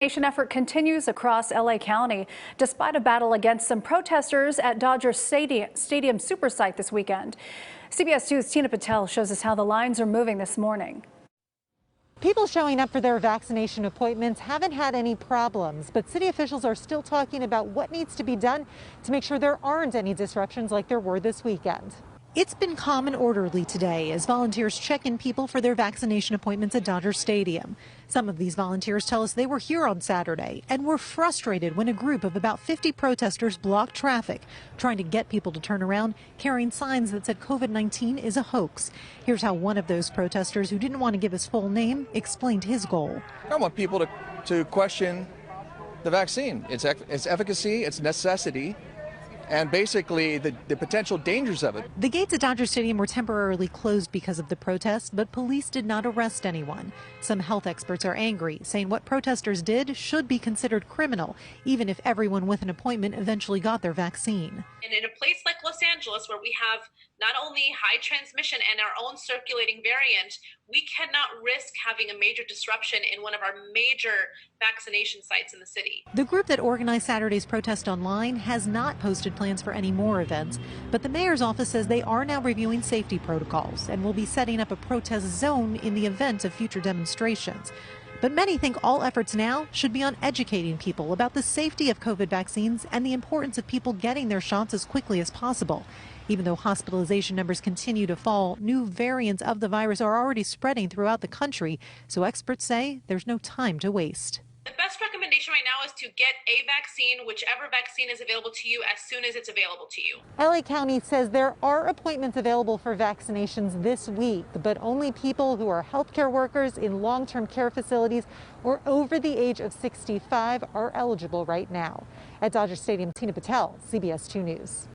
Vaccination effort continues across LA County despite a battle against some protesters at Dodger Stadium super site this weekend. CBS 2's Tina Patel shows us how the lines are moving this morning. People showing up for their vaccination appointments haven't had any problems, but city officials are still talking about what needs to be done to make sure there aren't any disruptions like there were this weekend. It's been calm and orderly today as volunteers check in people for their vaccination appointments at Dodger Stadium. Some of these volunteers tell us they were here on Saturday and were frustrated when a group of about 50 protesters blocked traffic, trying to get people to turn around, carrying signs that said COVID-19 is a hoax. Here's how one of those protesters, who didn't want to give his full name, explained his goal. I want people to question the vaccine, its efficacy, its necessity, and basically the potential dangers of it. The gates at Dodger Stadium were temporarily closed because of the protest, but police did not arrest anyone. Some health experts are angry, saying what protesters did should be considered criminal, even if everyone with an appointment eventually got their vaccine. And in a place like Los Angeles, where we have not only high transmission and our own circulating variant, we cannot risk having a major disruption in one of our major vaccination sites in the city. The group that organized Saturday's protest online has not posted plans for any more events, but the mayor's office says they are now reviewing safety protocols and will be setting up a protest zone in the event of future demonstrations. But many think all efforts now should be on educating people about the safety of COVID vaccines and the importance of people getting their shots as quickly as possible. Even though hospitalization numbers continue to fall, new variants of the virus are already spreading throughout the country, so experts say there's no time to waste. The best recommendation right now is to get a vaccine, whichever vaccine is available to you, as soon as it's available to you. LA County says there are appointments available for vaccinations this week, but only people who are healthcare workers in long-term care facilities or over the age of 65 are eligible right now. At Dodger Stadium, Tina Patel, CBS 2 News.